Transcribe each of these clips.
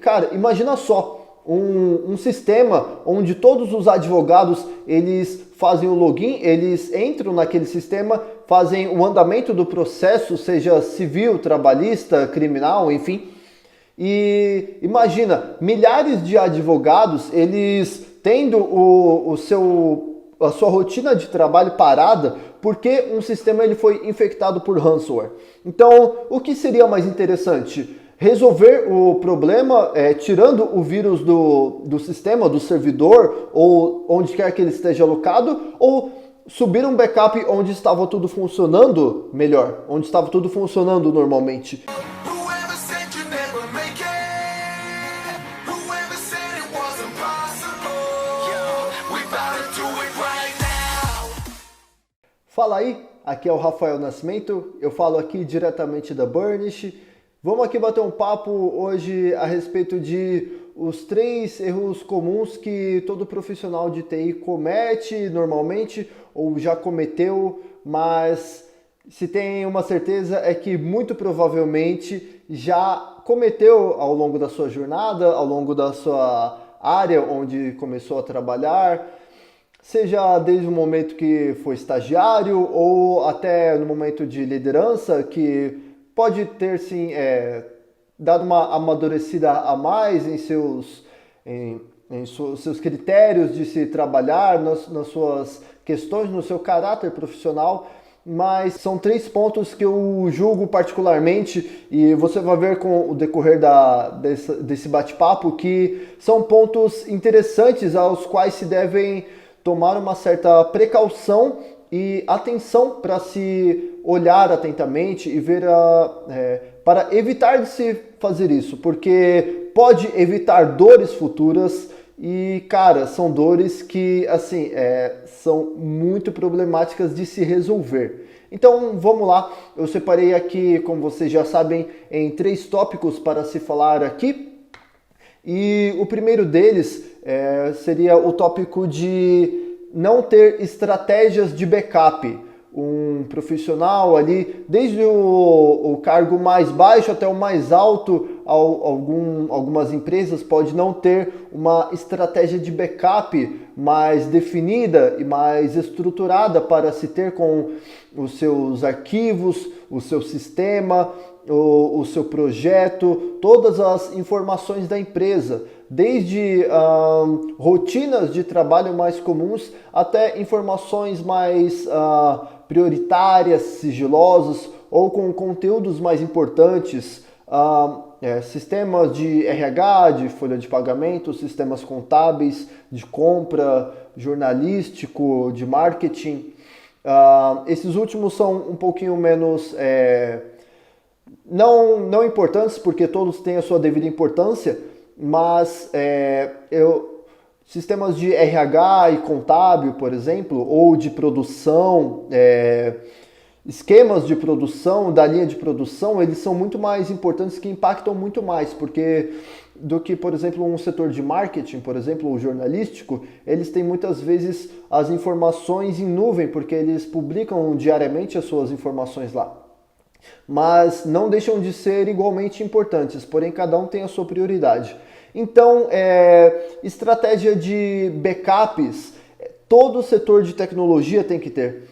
Cara, imagina só, um sistema onde todos os advogados, eles fazem o login, eles entram naquele sistema, fazem o andamento do processo, seja civil, trabalhista, criminal, enfim. E imagina, milhares de advogados, eles tendo a sua rotina de trabalho parada porque um sistema ele foi infectado por ransomware. Então, o que seria mais interessante? Resolver o problema tirando o vírus do sistema, do servidor, ou onde quer que ele esteja alocado, ou subir um backup onde estava tudo funcionando melhor, onde estava tudo funcionando normalmente. Fala aí, aqui é o Rafael Nascimento, eu falo aqui diretamente da Burnish. Vamos aqui bater um papo hoje a respeito de os 3 erros comuns que todo profissional de TI comete normalmente ou já cometeu, mas se tem uma certeza é que muito provavelmente já cometeu ao longo da sua jornada, ao longo da sua área onde começou a trabalhar, seja desde o momento que foi estagiário ou até no momento de liderança, que pode ter sim dado uma amadurecida a mais em seus critérios de se trabalhar, nas suas questões, no seu caráter profissional, mas são 3 pontos que eu julgo particularmente e você vai ver com o decorrer desse bate-papo que são pontos interessantes aos quais se devem tomar uma certa precaução e atenção para se olhar atentamente e ver para evitar de se fazer isso, porque pode evitar dores futuras e, cara, são dores que, assim, são muito problemáticas de se resolver. Então, vamos lá, eu separei aqui, como vocês já sabem, em 3 tópicos para se falar aqui. E o primeiro deles seria o tópico de não ter estratégias de backup. Um profissional ali, desde o cargo mais baixo até o mais alto, algumas empresas pode não ter uma estratégia de backup mais definida e mais estruturada para se ter com os seus arquivos, o seu sistema, o seu projeto, todas as informações da empresa, desde rotinas de trabalho mais comuns até informações mais prioritárias, sigilosas ou com conteúdos mais importantes, sistemas de RH, de folha de pagamento, sistemas contábeis, de compra, jornalístico, de marketing. Esses últimos são um pouquinho menos não importantes, porque todos têm a sua devida importância, mas sistemas de RH e contábil, por exemplo, ou de produção, esquemas de produção, da linha de produção, eles são muito mais importantes, que impactam muito mais, do que, por exemplo, um setor de marketing, por exemplo, o jornalístico, eles têm muitas vezes as informações em nuvem, porque eles publicam diariamente as suas informações lá. Mas não deixam de ser igualmente importantes, porém cada um tem a sua prioridade. Então, estratégia de backups, todo setor de tecnologia tem que ter.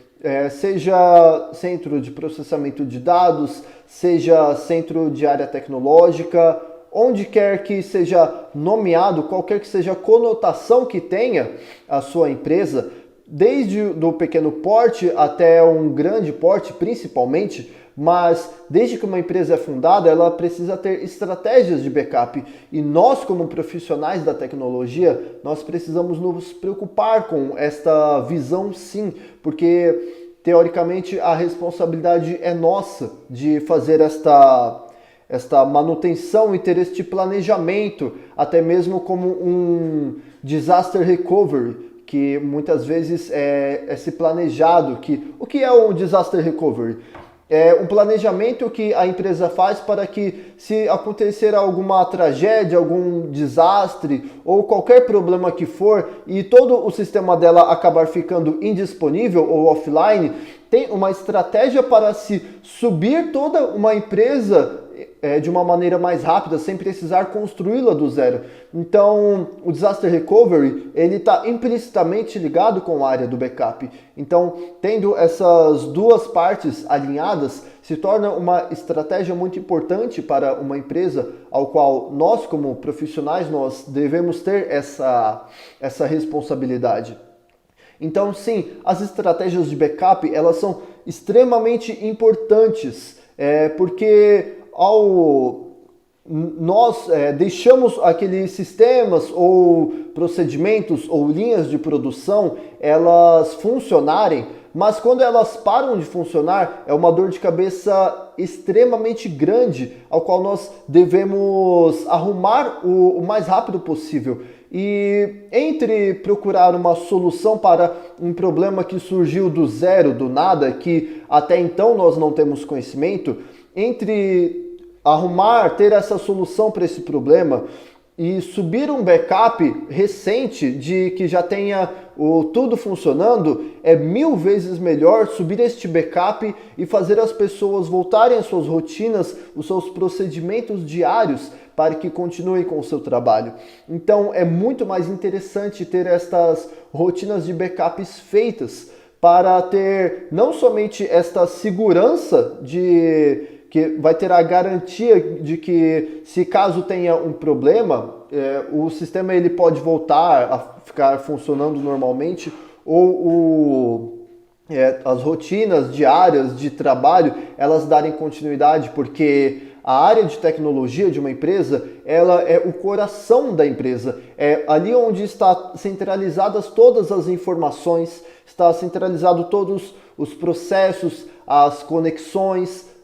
Seja centro de processamento de dados, seja centro de área tecnológica, onde quer que seja nomeado, qualquer que seja a conotação que tenha a sua empresa, desde do pequeno porte até um grande porte principalmente, mas desde que uma empresa é fundada, ela precisa ter estratégias de backup. E nós, como profissionais da tecnologia, nós precisamos nos preocupar com esta visão sim, porque teoricamente a responsabilidade é nossa de fazer esta manutenção e ter este planejamento, até mesmo como um disaster recovery, que muitas vezes é se planejado. O que é um disaster recovery? É um planejamento que a empresa faz para que, se acontecer alguma tragédia, algum desastre ou qualquer problema que for e todo o sistema dela acabar ficando indisponível ou offline, tem uma estratégia para se subir toda uma empresa de uma maneira mais rápida, sem precisar construí-la do zero. Então, o Disaster Recovery, ele está implicitamente ligado com a área do backup. Então, tendo essas duas partes alinhadas, se torna uma estratégia muito importante para uma empresa, ao qual nós, como profissionais, nós devemos ter essa responsabilidade. Então, sim, as estratégias de backup, elas são extremamente importantes, porque nós deixamos aqueles sistemas ou procedimentos ou linhas de produção, elas funcionarem, mas quando elas param de funcionar, é uma dor de cabeça extremamente grande, ao qual nós devemos arrumar o mais rápido possível. E entre procurar uma solução para um problema que surgiu do zero, do nada, que até então nós não temos conhecimento, entre ter essa solução para esse problema e subir um backup recente de que já tenha tudo funcionando, é 1000 vezes melhor subir este backup e fazer as pessoas voltarem às suas rotinas, os seus procedimentos diários, para que continuem com o seu trabalho. Então é muito mais interessante ter estas rotinas de backups feitas para ter não somente esta segurança de que vai ter a garantia de que, se caso tenha um problema, o sistema ele pode voltar a ficar funcionando normalmente, ou as rotinas diárias de trabalho, elas darem continuidade, porque a área de tecnologia de uma empresa, ela é o coração da empresa. É ali onde está centralizadas todas as informações, está centralizado todos os processos, as conexões,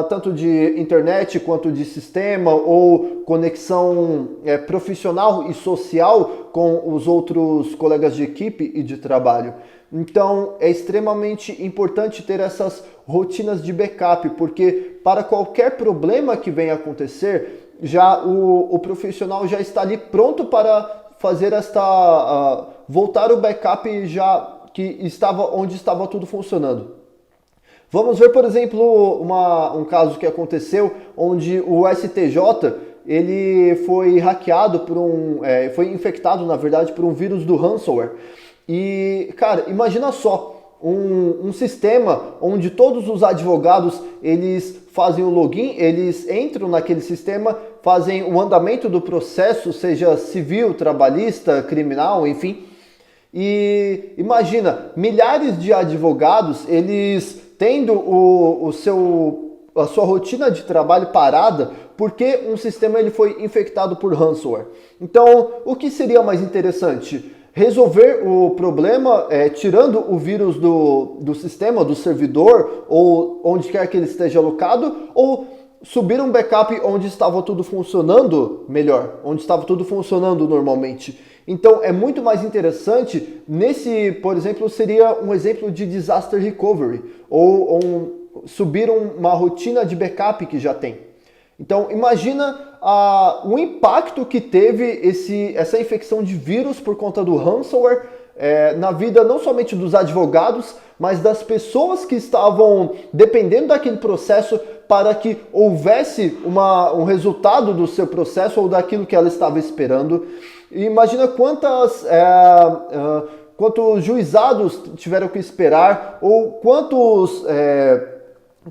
tanto de internet quanto de sistema, ou conexão profissional e social com os outros colegas de equipe e de trabalho. Então é extremamente importante ter essas rotinas de backup, porque para qualquer problema que venha acontecer, já o profissional já está ali pronto para fazer voltar o backup já que estava onde estava tudo funcionando. Vamos ver, por exemplo, um caso que aconteceu onde o STJ ele foi hackeado foi infectado, na verdade, por um vírus do ransomware. E, cara, imagina só, um sistema onde todos os advogados, eles fazem o login, eles entram naquele sistema, fazem o andamento do processo, seja civil, trabalhista, criminal, enfim. E imagina, milhares de advogados, eles tendo a sua rotina de trabalho parada porque um sistema ele foi infectado por ransomware. Então, o que seria mais interessante? Resolver o problema tirando o vírus do sistema, do servidor, ou onde quer que ele esteja alocado, ou subir um backup onde estava tudo funcionando melhor, onde estava tudo funcionando normalmente. Então é muito mais interessante, por exemplo, seria um exemplo de disaster recovery, ou subir uma rotina de backup que já tem. Então imagina o impacto que teve essa infecção de vírus por conta do ransomware na vida não somente dos advogados, mas das pessoas que estavam dependendo daquele processo para que houvesse um resultado do seu processo ou daquilo que ela estava esperando. E imagina quantos juizados tiveram que esperar, ou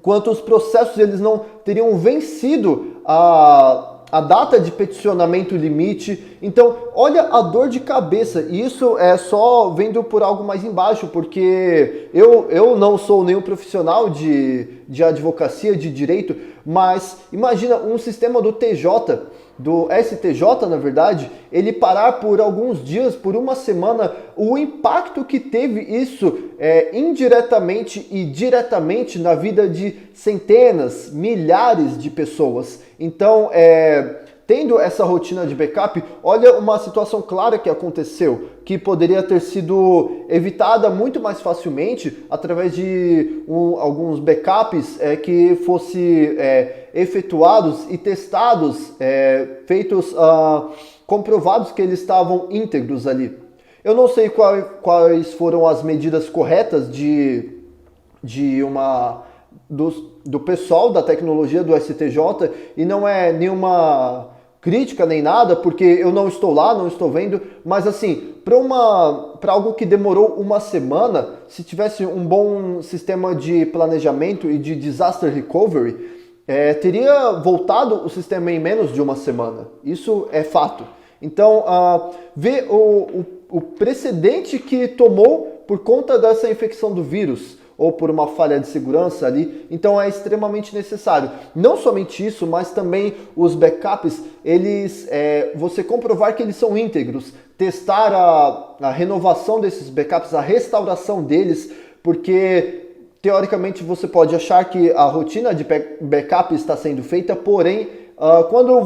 quantos processos eles não teriam vencido a data de peticionamento limite. Então, olha a dor de cabeça, e isso é só vendo por algo mais embaixo, porque eu não sou nenhum profissional de advocacia, de direito, mas imagina um sistema do STJ, na verdade, ele parar por alguns dias, por uma semana, o impacto que teve isso indiretamente e diretamente na vida de centenas, milhares de pessoas. Então, tendo essa rotina de backup, olha uma situação clara que aconteceu, que poderia ter sido evitada muito mais facilmente através de alguns backups que fossem efetuados e testados, feitos, comprovados que eles estavam íntegros ali. Eu não sei quais foram as medidas corretas de uma do pessoal da tecnologia do STJ, e não é nenhuma crítica nem nada, porque eu não estou lá, não estou vendo, mas assim, para algo que demorou uma semana, se tivesse um bom sistema de planejamento e de disaster recovery, teria voltado o sistema em menos de uma semana. Isso é fato. Então, ver o precedente que tomou por conta dessa infecção do vírus, ou por uma falha de segurança ali, então é extremamente necessário. Não somente isso, mas também os backups, você comprovar que eles são íntegros, testar a renovação desses backups, a restauração deles, porque teoricamente você pode achar que a rotina de backup está sendo feita, porém, quando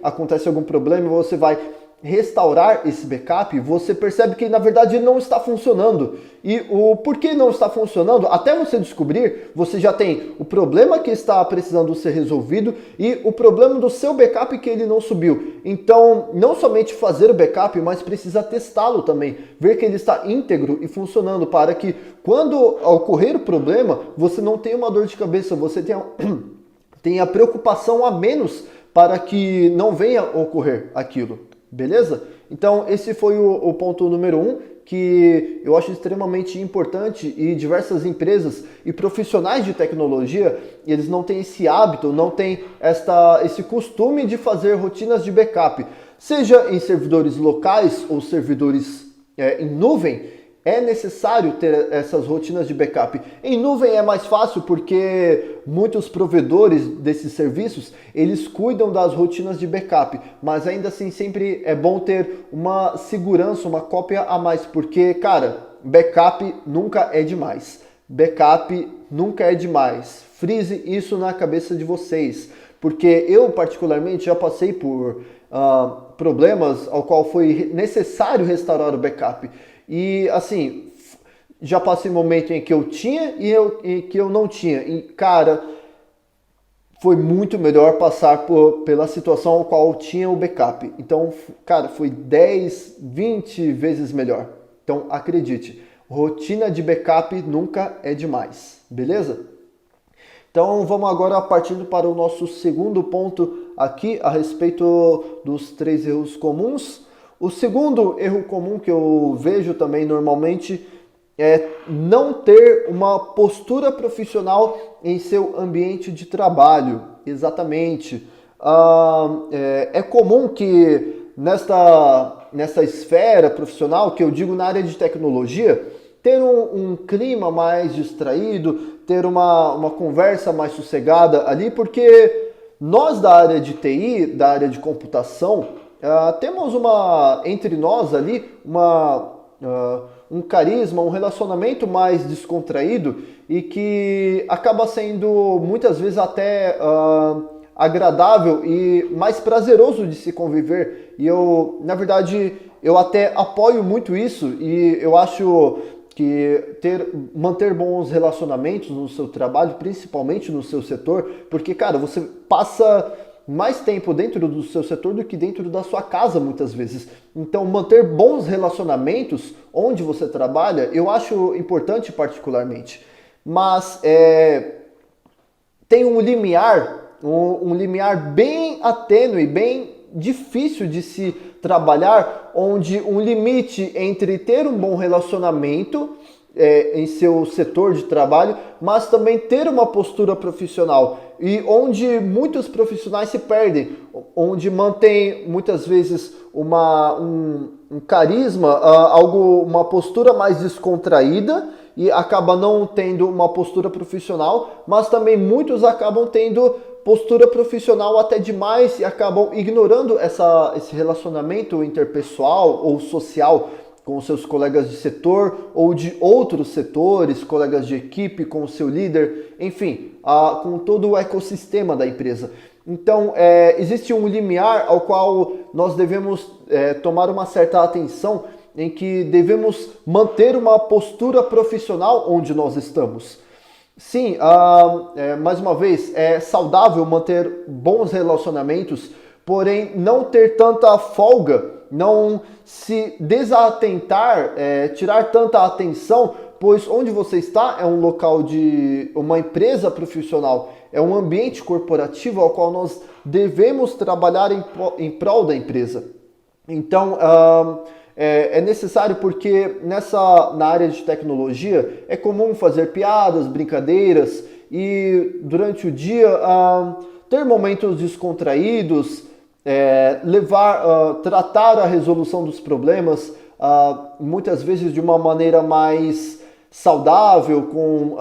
acontece algum problema, você vai restaurar esse backup, você percebe que na verdade não está funcionando. E o porquê não está funcionando, até você descobrir, você já tem o problema que está precisando ser resolvido e o problema do seu backup que ele não subiu. Então, não somente fazer o backup, mas precisa testá-lo também, ver que ele está íntegro e funcionando, para que quando ocorrer o problema, você não tenha uma dor de cabeça, você tenha preocupação a menos para que não venha ocorrer aquilo. Beleza? Então esse foi o ponto número 1, que eu acho extremamente importante, e diversas empresas e profissionais de tecnologia, eles não têm esse hábito, não têm esse costume de fazer rotinas de backup, seja em servidores locais ou servidores em nuvem. É necessário ter essas rotinas de backup. Em nuvem é mais fácil porque muitos provedores desses serviços, eles cuidam das rotinas de backup, mas ainda assim sempre é bom ter uma segurança, uma cópia a mais, porque, cara, backup nunca é demais. Backup nunca é demais. Frise isso na cabeça de vocês, porque eu particularmente já passei por problemas ao qual foi necessário restaurar o backup. E assim, já passei momento em que eu tinha e que eu não tinha. E cara, foi muito melhor passar pela situação ao qual eu tinha o backup. Então, cara, foi 10, 20 vezes melhor. Então, acredite, rotina de backup nunca é demais, beleza? Então, vamos agora partindo para o nosso segundo ponto aqui a respeito dos 3 erros comuns. O segundo erro comum que eu vejo também normalmente é não ter uma postura profissional em seu ambiente de trabalho. Exatamente. É comum que nessa esfera profissional, que eu digo na área de tecnologia, ter um clima mais distraído, ter uma conversa mais sossegada ali, porque nós da área de TI, da área de computação, temos entre nós ali um carisma, um relacionamento mais descontraído e que acaba sendo muitas vezes até agradável e mais prazeroso de se conviver. E na verdade, eu até apoio muito isso, e eu acho que manter bons relacionamentos no seu trabalho, principalmente no seu setor, porque, cara, você passa mais tempo dentro do seu setor do que dentro da sua casa muitas vezes. Então, manter bons relacionamentos onde você trabalha, eu acho importante particularmente. Mas tem um limiar bem atênue, bem difícil de se trabalhar, onde um limite entre ter um bom relacionamento em seu setor de trabalho, mas também ter uma postura profissional, e onde muitos profissionais se perdem, onde mantém muitas vezes um carisma, uma postura mais descontraída, e acaba não tendo uma postura profissional, mas também muitos acabam tendo postura profissional até demais e acabam ignorando esse relacionamento interpessoal ou social com seus colegas de setor ou de outros setores, colegas de equipe, com o seu líder, enfim, com todo o ecossistema da empresa. Então, existe um limiar ao qual nós devemos tomar uma certa atenção, em que devemos manter uma postura profissional onde nós estamos. Sim, mais uma vez, é saudável manter bons relacionamentos, porém não ter tanta folga, não se desatentar, tirar tanta atenção pois onde você está é um local de uma empresa profissional, é um ambiente corporativo ao qual nós devemos trabalhar em prol da empresa. Então, é necessário porque na área de tecnologia é comum fazer piadas, brincadeiras e durante o dia ter momentos descontraídos, tratar a resolução dos problemas muitas vezes de uma maneira mais saudável, com,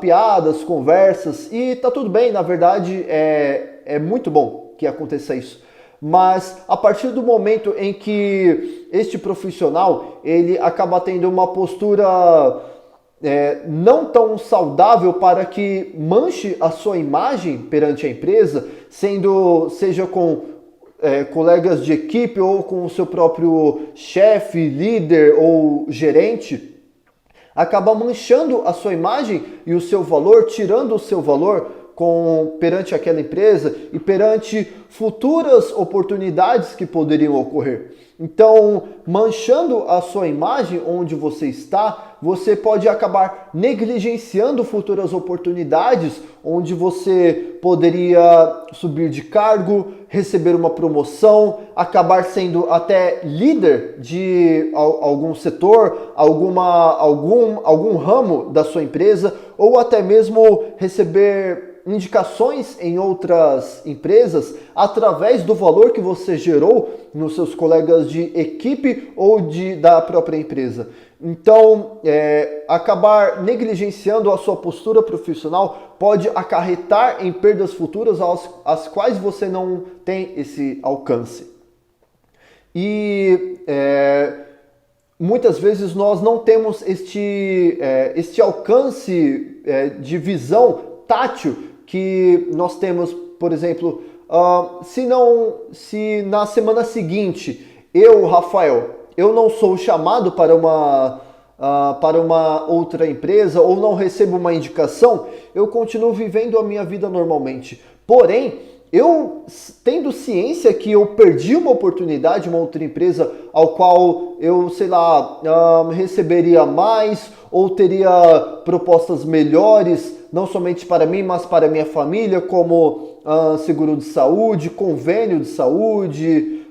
piadas, conversas, e tá tudo bem, na verdade é muito bom que aconteça isso. Mas a partir do momento em que este profissional ele acaba tendo uma postura não tão saudável para que manche a sua imagem perante a empresa, seja com colegas de equipe ou com o seu próprio chefe, líder ou gerente, acaba manchando a sua imagem e o seu valor, tirando o seu valor perante aquela empresa e perante futuras oportunidades que poderiam ocorrer. Então, manchando a sua imagem onde você está, você pode acabar negligenciando futuras oportunidades onde você poderia subir de cargo, receber uma promoção, acabar sendo até líder de algum setor, algum ramo da sua empresa, ou até mesmo receber indicações em outras empresas através do valor que você gerou nos seus colegas de equipe ou da própria empresa. Então, acabar negligenciando a sua postura profissional pode acarretar em perdas futuras às quais você não tem esse alcance. E muitas vezes nós não temos este alcance de visão tátil que nós temos, por exemplo, se na semana seguinte Rafael, eu não sou chamado para uma outra empresa ou não recebo uma indicação, eu continuo vivendo a minha vida normalmente. Porém, eu tendo ciência que eu perdi uma oportunidade, uma outra empresa ao qual eu, receberia mais ou teria propostas melhores, não somente para mim, mas para minha família, como seguro de saúde, convênio de saúde,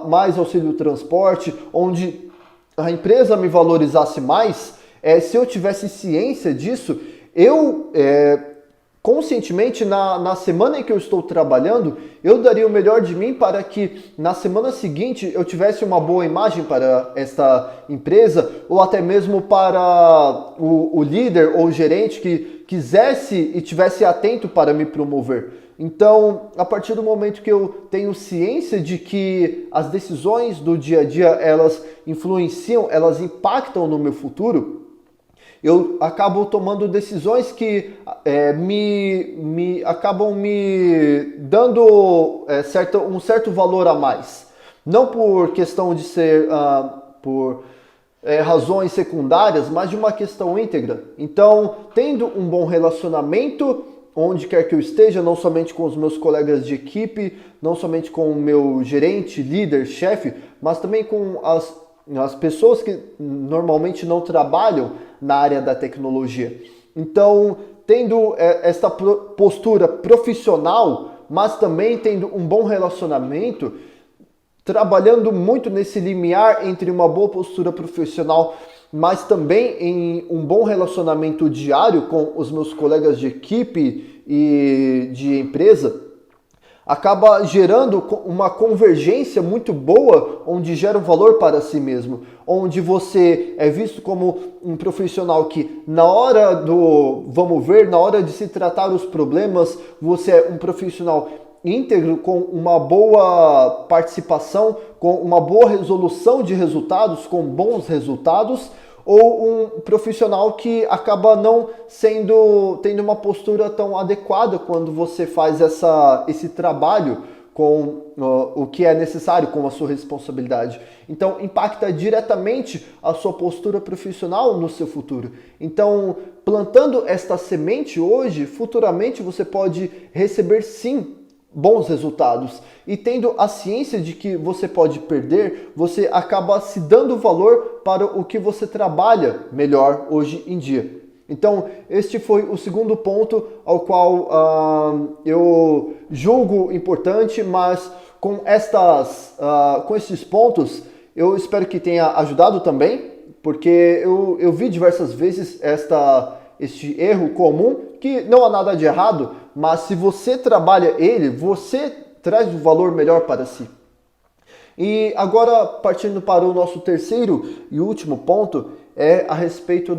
mais auxílio transporte, onde a empresa me valorizasse mais, se eu tivesse ciência disso, eu conscientemente na semana em que eu estou trabalhando, eu daria o melhor de mim para que na semana seguinte eu tivesse uma boa imagem para esta empresa ou até mesmo para o líder ou o gerente que quisesse e tivesse atento para me promover. Então, a partir do momento que eu tenho ciência de que as decisões do dia a dia, elas influenciam, elas impactam no meu futuro, eu acabo tomando decisões que acabam me dando um certo valor a mais. Não por questão de ser por razões secundárias, mas de uma questão íntegra. Então, tendo um bom relacionamento, onde quer que eu esteja, não somente com os meus colegas de equipe, não somente com o meu gerente, líder, chefe, mas também com as pessoas que normalmente não trabalham na área da tecnologia. Então, tendo esta postura profissional, mas também tendo um bom relacionamento, trabalhando muito nesse limiar entre uma boa postura profissional, mas também em um bom relacionamento diário com os meus colegas de equipe e de empresa, acaba gerando uma convergência muito boa, onde gera um valor para si mesmo, onde você é visto como um profissional que na hora na hora de se tratar os problemas, você é um profissional íntegro, com uma boa participação, com uma boa resolução de resultados, com bons resultados, ou um profissional que acaba não tendo uma postura tão adequada quando você faz esse trabalho com o que é necessário, com a sua responsabilidade. Então, impacta diretamente a sua postura profissional no seu futuro. Então, plantando esta semente hoje, futuramente você pode receber sim bons resultados. E tendo a ciência de que você pode perder, você acaba se dando valor para o que você trabalha melhor hoje em dia. Então, este foi o segundo ponto ao qual eu julgo importante, mas com esses pontos, eu espero que tenha ajudado também, porque eu vi diversas vezes este erro comum, que não há nada de errado, mas se você trabalha ele, você traz um valor melhor para si. E agora, partindo para o nosso terceiro e último ponto, é a respeito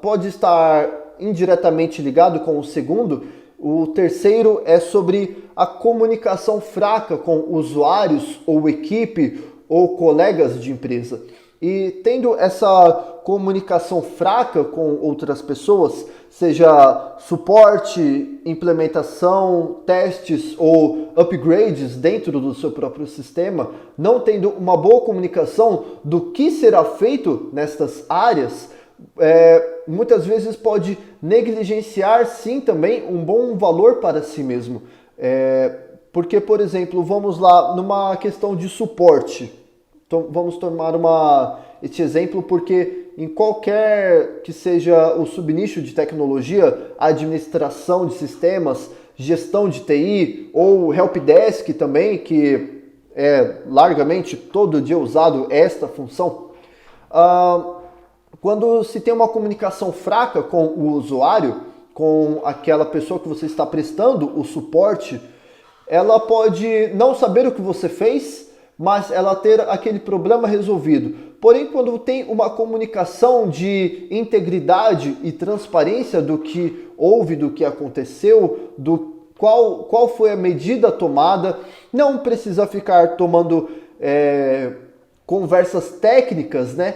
pode estar indiretamente ligado com o segundo. O terceiro é sobre a comunicação fraca com usuários ou equipe ou colegas de empresa. E tendo essa comunicação fraca com outras pessoas, seja suporte, implementação, testes ou upgrades dentro do seu próprio sistema, não tendo uma boa comunicação do que será feito nestas áreas, muitas vezes pode negligenciar sim também um bom valor para si mesmo. Porque, por exemplo, vamos lá numa questão de suporte. Então, vamos tomar este exemplo porque em qualquer que seja o subnicho de tecnologia, administração de sistemas, gestão de TI ou helpdesk também, que é largamente todo dia usado esta função, quando se tem uma comunicação fraca com o usuário, com aquela pessoa que você está prestando o suporte, ela pode não saber o que você fez, mas ela ter aquele problema resolvido. Porém, quando tem uma comunicação de integridade e transparência do que houve, do que aconteceu, do qual foi a medida tomada, não precisa ficar tomando conversas técnicas, né?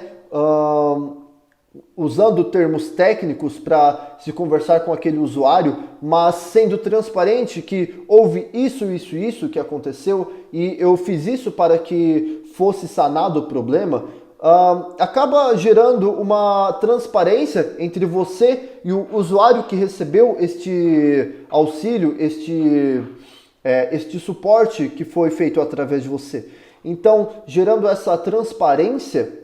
Usando termos técnicos para se conversar com aquele usuário, mas sendo transparente que houve isso que aconteceu e eu fiz isso para que fosse sanado o problema, acaba gerando uma transparência entre você e o usuário que recebeu este auxílio, este suporte que foi feito através de você. Então, gerando essa transparência,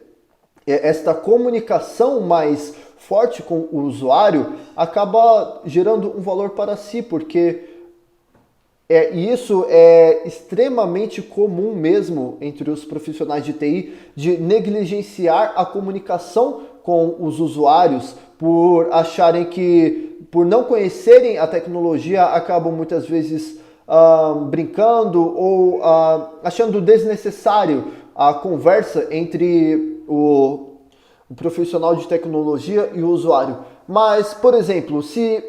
esta comunicação mais forte com o usuário acaba gerando um valor para si, porque isso é extremamente comum mesmo entre os profissionais de TI, de negligenciar a comunicação com os usuários por acharem que, por não conhecerem a tecnologia, acabam muitas vezes brincando ou achando desnecessário a conversa entre o profissional de tecnologia e o usuário. Mas, por exemplo, se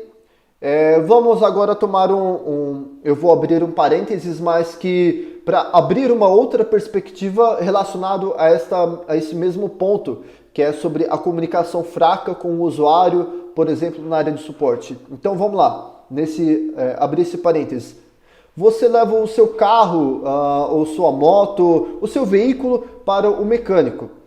vamos agora tomar eu vou abrir um parênteses, mas que para abrir uma outra perspectiva relacionado a esse mesmo ponto, que é sobre a comunicação fraca com o usuário, por exemplo, na área de suporte. Então vamos lá, abrir esse parênteses. Você leva o seu carro, ou sua moto, o seu veículo para o mecânico.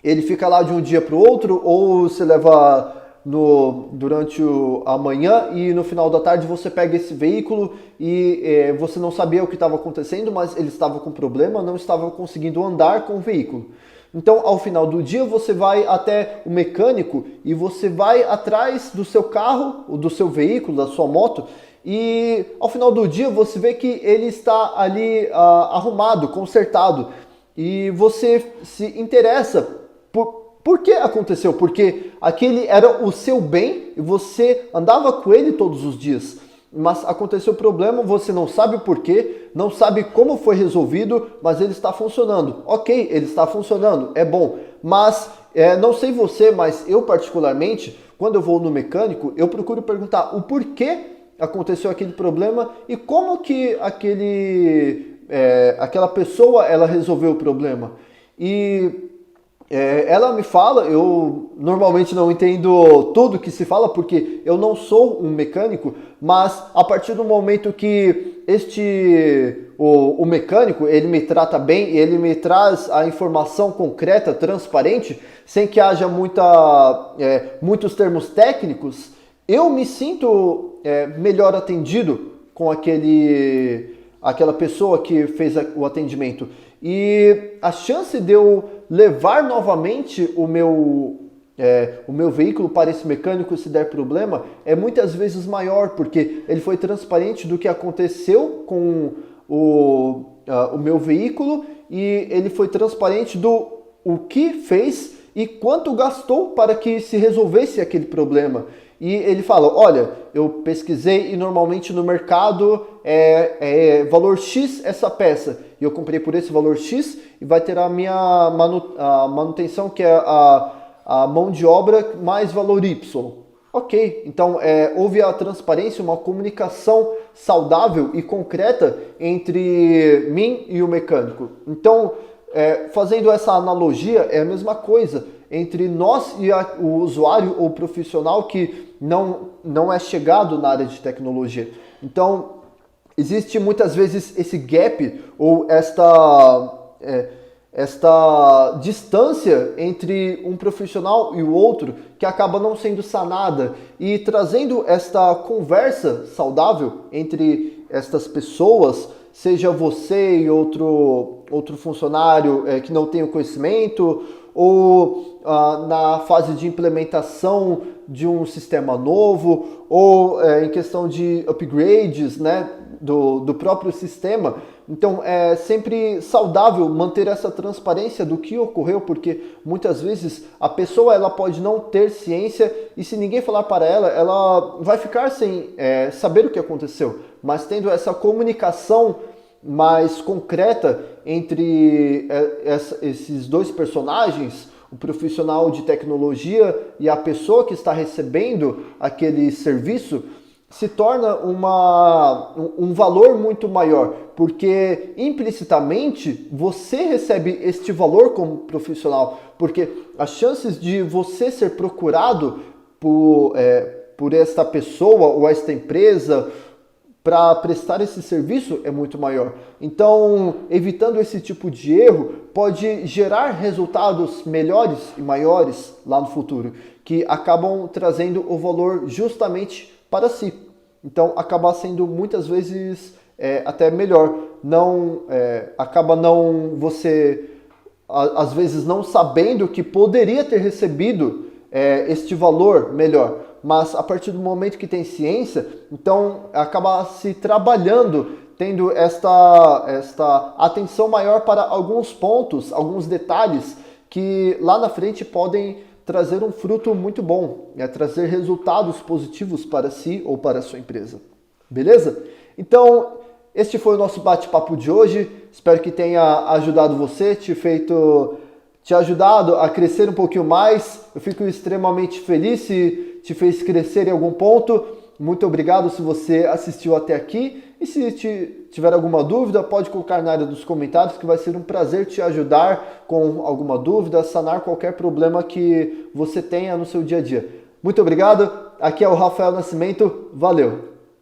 Ele fica lá de um dia para o outro, ou você leva durante a manhã e no final da tarde você pega esse veículo e você não sabia o que estava acontecendo, mas ele estava com problema, não estava conseguindo andar com o veículo. Então, ao final do dia, você vai até o mecânico e você vai atrás do seu carro, ou do seu veículo, da sua moto, e ao final do dia você vê que ele está ali arrumado, consertado, e você se interessa por que aconteceu? Porque aquele era o seu bem e você andava com ele todos os dias. Mas aconteceu o problema, você não sabe o porquê, não sabe como foi resolvido, mas ele está funcionando. Ok, ele está funcionando, é bom. Mas, não sei você, mas eu particularmente, quando eu vou no mecânico, eu procuro perguntar o porquê aconteceu aquele problema e como que aquela pessoa ela resolveu o problema. E ela me fala, eu normalmente não entendo tudo que se fala porque eu não sou um mecânico, mas a partir do momento que o mecânico ele me trata bem e ele me traz a informação concreta, transparente, sem que haja muitos termos técnicos, eu me sinto melhor atendido com aquela pessoa que fez o atendimento. E a chance de eu levar novamente o meu veículo para esse mecânico se der problema é muitas vezes maior, porque ele foi transparente do que aconteceu com o meu veículo e ele foi transparente do o que fez e quanto gastou para que se resolvesse aquele problema. E ele fala, olha, eu pesquisei e normalmente no mercado é valor X essa peça. E eu comprei por esse valor X e vai ter a minha manutenção, que é a mão de obra mais valor Y. Ok, então houve a transparência, uma comunicação saudável e concreta entre mim e o mecânico. Então, fazendo essa analogia, é a mesma coisa entre nós e o usuário ou profissional que não é chegado na área de tecnologia. Então, existe muitas vezes esse gap ou esta distância entre um profissional e o outro que acaba não sendo sanada, e trazendo esta conversa saudável entre estas pessoas, seja você e outro funcionário que não tem o conhecimento, ou na fase de implementação de um sistema novo, ou em questão de upgrades, né, do próprio sistema. Então é sempre saudável manter essa transparência do que ocorreu, porque muitas vezes a pessoa ela pode não ter ciência e se ninguém falar para ela, ela vai ficar sem saber o que aconteceu. Mas tendo essa comunicação mais concreta entre esses dois personagens, o profissional de tecnologia e a pessoa que está recebendo aquele serviço, se torna um valor muito maior, porque implicitamente você recebe este valor como profissional, porque as chances de você ser procurado por esta pessoa ou esta empresa para prestar esse serviço é muito maior. Então, evitando esse tipo de erro, pode gerar resultados melhores e maiores lá no futuro, que acabam trazendo o valor justamente para si. Então, acaba sendo muitas vezes até melhor. Acaba você às vezes não sabendo que poderia ter recebido este valor melhor. Mas a partir do momento que tem ciência, então acaba se trabalhando, tendo esta atenção maior para alguns pontos, alguns detalhes que lá na frente podem trazer um fruto muito bom, trazer resultados positivos para si ou para a sua empresa. Beleza? Então, este foi o nosso bate-papo de hoje. Espero que tenha ajudado você, te ajudado a crescer um pouquinho mais. Eu fico extremamente feliz se te fez crescer em algum ponto. Muito obrigado se você assistiu até aqui. E se tiver alguma dúvida, pode colocar na área dos comentários, que vai ser um prazer te ajudar com alguma dúvida, sanar qualquer problema que você tenha no seu dia a dia. Muito obrigado. Aqui é o Rafael Nascimento. Valeu!